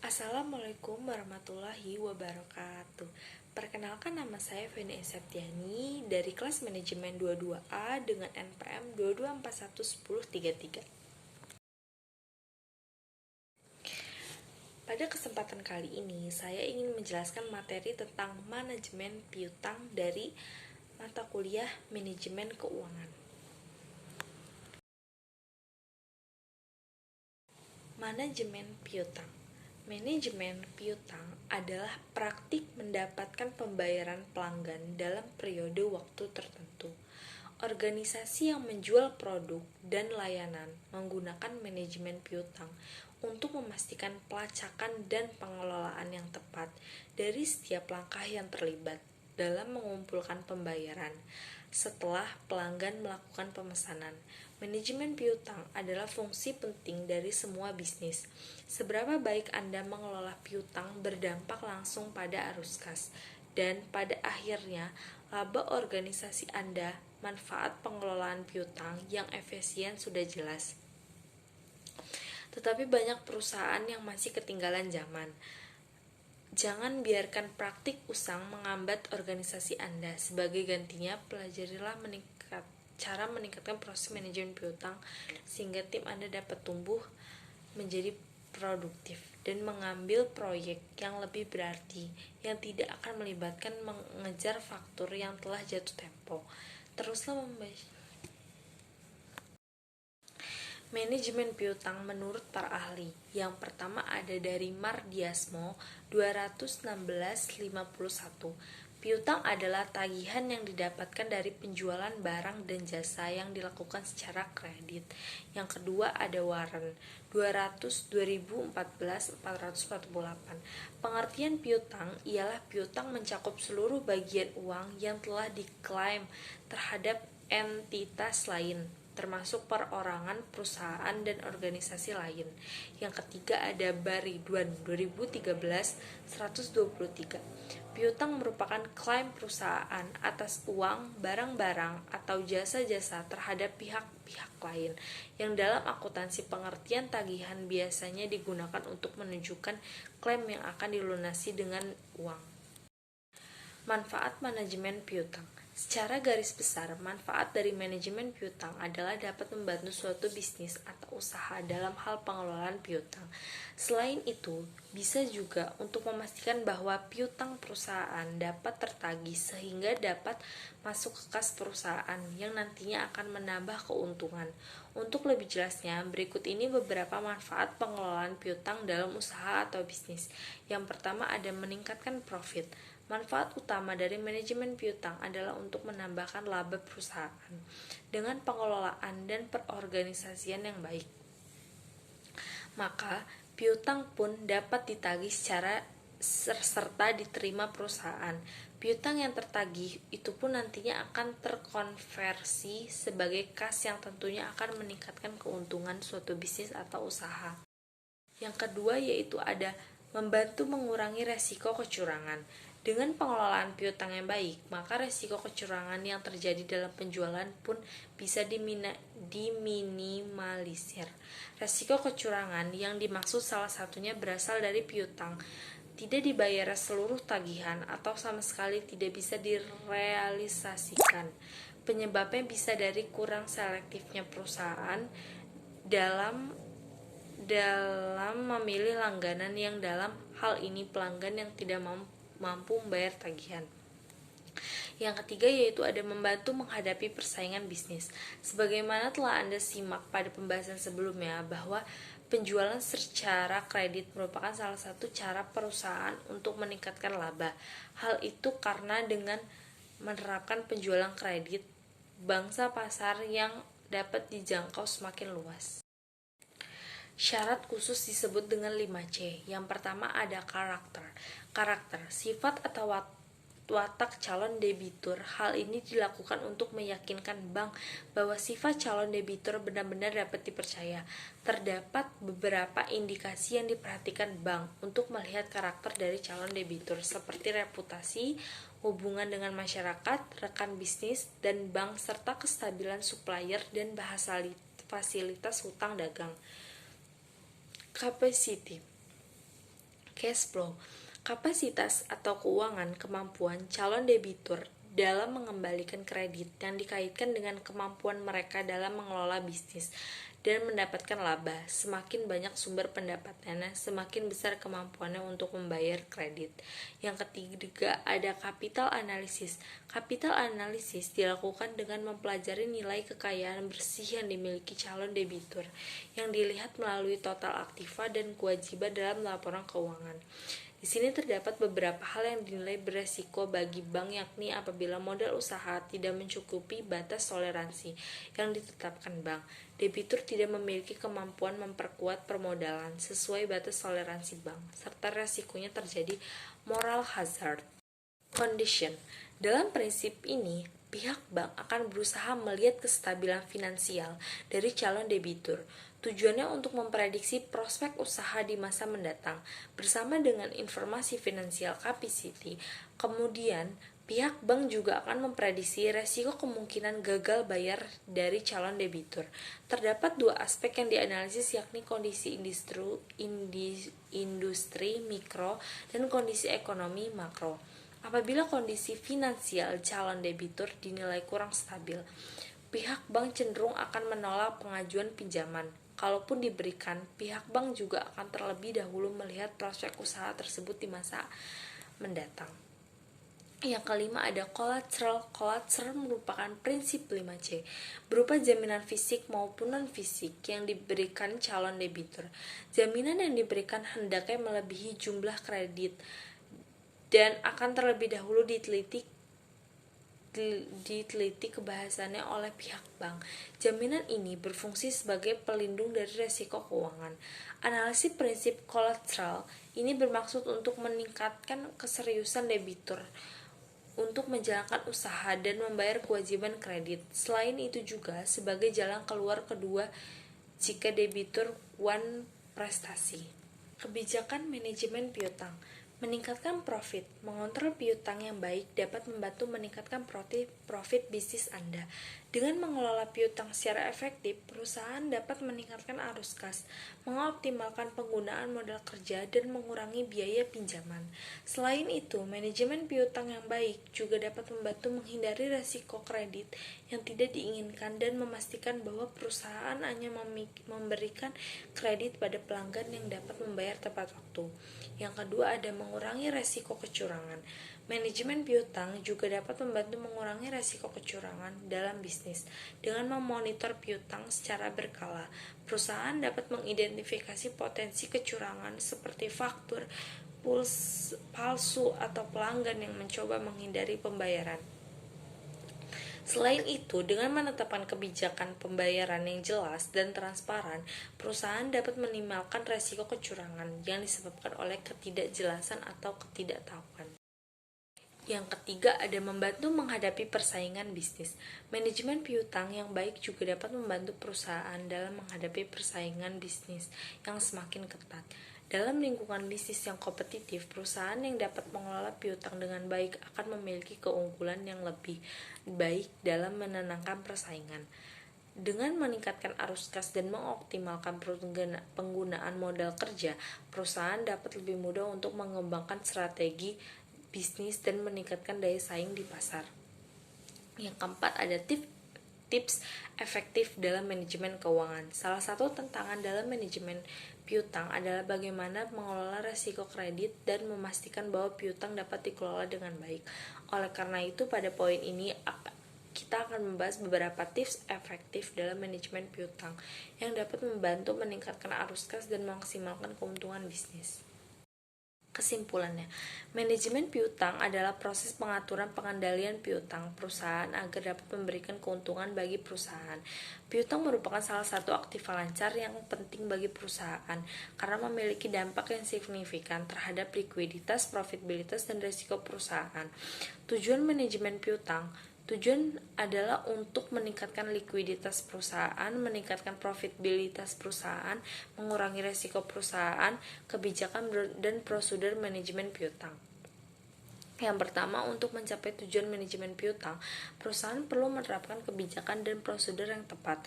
Assalamualaikum warahmatullahi wabarakatuh. Perkenalkan, nama saya Feni Septiani dari kelas manajemen 22A dengan NPM 22411033. Pada kesempatan kali ini, saya ingin menjelaskan materi tentang manajemen piutang dari mata kuliah manajemen keuangan. Manajemen piutang. Manajemen piutang adalah praktik mendapatkan pembayaran pelanggan dalam periode waktu tertentu. Organisasi yang menjual produk dan layanan menggunakan manajemen piutang untuk memastikan pelacakan dan pengelolaan yang tepat dari setiap langkah yang terlibat dalam mengumpulkan pembayaran setelah pelanggan melakukan pemesanan. Manajemen piutang adalah fungsi penting dari semua bisnis. Seberapa baik Anda mengelola piutang berdampak langsung pada arus kas, dan pada akhirnya laba organisasi Anda. Manfaat pengelolaan piutang yang efisien sudah jelas. Tetapi banyak perusahaan yang masih ketinggalan zaman. Jangan biarkan praktik usang menghambat organisasi Anda. Sebagai gantinya, pelajarilah cara meningkatkan proses manajemen piutang sehingga tim Anda dapat tumbuh menjadi produktif dan mengambil proyek yang lebih berarti yang tidak akan melibatkan mengejar faktur yang telah jatuh tempo. Teruslah membaca. Manajemen piutang menurut para ahli. Yang pertama ada dari Mardiasmo 21651. Piutang adalah tagihan yang didapatkan dari penjualan barang dan jasa yang dilakukan secara kredit. Yang kedua ada Warren 2014-448. Pengertian piutang ialah piutang mencakup seluruh bagian uang yang telah diklaim terhadap entitas lain, termasuk perorangan, perusahaan, dan organisasi lain. Yang ketiga ada Baridwan 2013-123. Piutang merupakan klaim perusahaan atas uang, barang-barang, atau jasa-jasa terhadap pihak-pihak lain, yang dalam akuntansi pengertian tagihan biasanya digunakan untuk menunjukkan klaim yang akan dilunasi dengan uang. Manfaat manajemen piutang. Secara garis besar, manfaat dari manajemen piutang adalah dapat membantu suatu bisnis atau usaha dalam hal pengelolaan piutang. Selain itu, bisa juga untuk memastikan bahwa piutang perusahaan dapat tertagih sehingga dapat masuk ke kas perusahaan yang nantinya akan menambah keuntungan. Untuk lebih jelasnya, berikut ini beberapa manfaat pengelolaan piutang dalam usaha atau bisnis. Yang pertama ada meningkatkan profit. Manfaat utama dari manajemen piutang adalah untuk menambahkan laba perusahaan dengan pengelolaan dan perorganisasian yang baik. Maka, piutang pun dapat ditagih secara serta diterima perusahaan. Piutang yang tertagih itu pun nantinya akan terkonversi sebagai kas yang tentunya akan meningkatkan keuntungan suatu bisnis atau usaha. Yang kedua yaitu ada membantu mengurangi resiko kecurangan. Dengan pengelolaan piutang yang baik, maka resiko kecurangan yang terjadi dalam penjualan pun bisa diminimalisir. Resiko kecurangan yang dimaksud salah satunya berasal dari piutang tidak dibayar seluruh tagihan atau sama sekali tidak bisa direalisasikan. Penyebabnya bisa dari kurang selektifnya perusahaan dalam memilih langganan, yang dalam hal ini pelanggan yang tidak mampu membayar tagihan. Yang ketiga yaitu ada membantu menghadapi persaingan bisnis. Sebagaimana telah Anda simak pada pembahasan sebelumnya bahwa penjualan secara kredit merupakan salah satu cara perusahaan untuk meningkatkan laba. Hal itu karena dengan menerapkan penjualan kredit, bangsa pasar yang dapat dijangkau semakin luas. Syarat khusus disebut dengan 5C. Yang pertama ada karakter, sifat atau watak calon debitur. Hal ini dilakukan untuk meyakinkan bank bahwa sifat calon debitur benar-benar dapat dipercaya. Terdapat beberapa indikasi yang diperhatikan bank untuk melihat karakter dari calon debitur, seperti reputasi, hubungan dengan masyarakat, rekan bisnis, dan bank, serta kestabilan supplier dan fasilitas hutang dagang. Capacity. Cash flow, kapasitas atau keuangan kemampuan calon debitur dalam mengembalikan kredit yang dikaitkan dengan kemampuan mereka dalam mengelola bisnis dan mendapatkan laba. Semakin banyak sumber pendapatannya, semakin besar kemampuannya untuk membayar kredit. Yang ketiga, ada capital analysis. Capital analysis dilakukan dengan mempelajari nilai kekayaan bersih yang dimiliki calon debitur, yang dilihat melalui total aktiva dan kewajiban dalam laporan keuangan. Di sini terdapat beberapa hal yang dinilai beresiko bagi bank, yakni apabila modal usaha tidak mencukupi batas toleransi yang ditetapkan bank, debitur tidak memiliki kemampuan memperkuat permodalan sesuai batas toleransi bank, serta resikonya terjadi moral hazard condition. Dalam prinsip ini, pihak bank akan berusaha melihat kestabilan finansial dari calon debitur. Tujuannya untuk memprediksi prospek usaha di masa mendatang bersama dengan informasi finansial capacity. Kemudian, pihak bank juga akan memprediksi resiko kemungkinan gagal bayar dari calon debitur. Terdapat dua aspek yang dianalisis, yakni kondisi industri mikro dan kondisi ekonomi makro. Apabila kondisi finansial calon debitur dinilai kurang stabil, pihak bank cenderung akan menolak pengajuan pinjaman. Kalaupun diberikan, pihak bank juga akan terlebih dahulu melihat prospek usaha tersebut di masa mendatang. Yang kelima, ada collateral. Collateral merupakan prinsip 5C, berupa jaminan fisik maupun non-fisik yang diberikan calon debitur. Jaminan yang diberikan hendaknya melebihi jumlah kredit dan akan terlebih dahulu diteliti kebahasannya oleh pihak bank. Jaminan ini berfungsi sebagai pelindung dari resiko keuangan. Analisis prinsip collateral ini bermaksud untuk meningkatkan keseriusan debitur untuk menjalankan usaha dan membayar kewajiban kredit. Selain itu juga sebagai jalan keluar kedua jika debitur one prestasi. Kebijakan manajemen piutang. Meningkatkan profit. Mengontrol piutang yang baik dapat membantu meningkatkan profit bisnis Anda. Dengan mengelola piutang secara efektif, perusahaan dapat meningkatkan arus kas, mengoptimalkan penggunaan modal kerja, dan mengurangi biaya pinjaman. Selain itu, manajemen piutang yang baik juga dapat membantu menghindari risiko kredit yang tidak diinginkan dan memastikan bahwa perusahaan hanya memberikan kredit pada pelanggan yang dapat membayar tepat waktu. Yang kedua, ada mengurangi resiko kecurangan. Manajemen piutang juga dapat membantu mengurangi resiko kecurangan dalam bisnis. Dengan memonitor piutang secara berkala, perusahaan dapat mengidentifikasi potensi kecurangan seperti faktur palsu atau pelanggan yang mencoba menghindari pembayaran. Selain itu, dengan menetapkan kebijakan pembayaran yang jelas dan transparan, perusahaan dapat meminimalkan resiko kecurangan yang disebabkan oleh ketidakjelasan atau ketidaktahuan. Yang ketiga, ada membantu menghadapi persaingan bisnis. Manajemen piutang yang baik juga dapat membantu perusahaan dalam menghadapi persaingan bisnis yang semakin ketat. Dalam lingkungan bisnis yang kompetitif, perusahaan yang dapat mengelola piutang dengan baik akan memiliki keunggulan yang lebih baik dalam menenangkan persaingan. Dengan meningkatkan arus kas dan mengoptimalkan penggunaan modal kerja, perusahaan dapat lebih mudah untuk mengembangkan strategi bisnis dan meningkatkan daya saing di pasar. Yang keempat, ada tips efektif dalam manajemen keuangan. Salah satu tantangan dalam manajemen piutang adalah bagaimana mengelola risiko kredit dan memastikan bahwa piutang dapat dikelola dengan baik. Oleh karena itu, pada poin ini kita akan membahas beberapa tips efektif dalam manajemen piutang yang dapat membantu meningkatkan arus kas dan memaksimalkan keuntungan bisnis. Kesimpulannya, manajemen piutang adalah proses pengaturan pengendalian piutang perusahaan agar dapat memberikan keuntungan bagi perusahaan. Piutang merupakan salah satu aktiva lancar yang penting bagi perusahaan karena memiliki dampak yang signifikan terhadap likuiditas, profitabilitas, dan risiko perusahaan. Tujuan manajemen piutang adalah untuk meningkatkan likuiditas perusahaan, meningkatkan profitabilitas perusahaan, mengurangi risiko perusahaan, kebijakan dan prosedur manajemen piutang. Yang pertama, untuk mencapai tujuan manajemen piutang, perusahaan perlu menerapkan kebijakan dan prosedur yang tepat.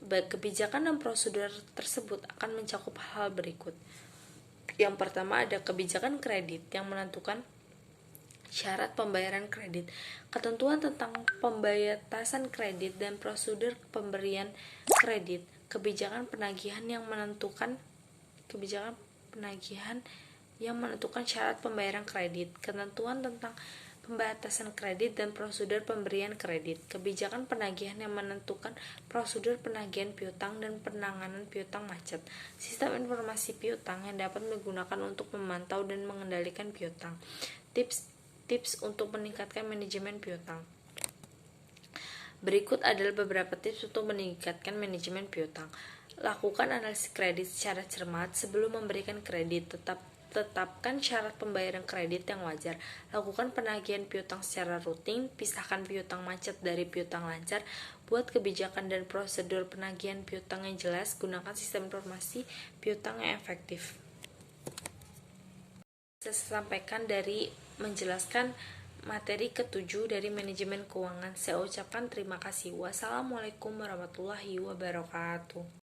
Kebijakan dan prosedur tersebut akan mencakup hal berikut. Yang pertama ada kebijakan kredit yang menentukan syarat pembayaran kredit, ketentuan tentang pembatasan kredit dan prosedur pemberian kredit, kebijakan penagihan yang menentukan syarat pembayaran kredit, ketentuan tentang pembatasan kredit dan prosedur pemberian kredit, kebijakan penagihan yang menentukan prosedur penagihan piutang dan penanganan piutang macet, sistem informasi piutang yang dapat digunakan untuk memantau dan mengendalikan piutang, tips untuk meningkatkan manajemen piutang. Berikut adalah beberapa tips untuk meningkatkan manajemen piutang. Lakukan analisis kredit secara cermat sebelum memberikan kredit. Tetapkan syarat pembayaran kredit yang wajar. Lakukan penagihan piutang secara rutin. Pisahkan piutang macet dari piutang lancar. Buat kebijakan dan prosedur penagihan piutang yang jelas. Gunakan sistem informasi piutang yang efektif. Saya sampaikan dari menjelaskan materi ke-7 dari manajemen keuangan. Saya ucapkan terima kasih. Wassalamualaikum warahmatullahi wabarakatuh.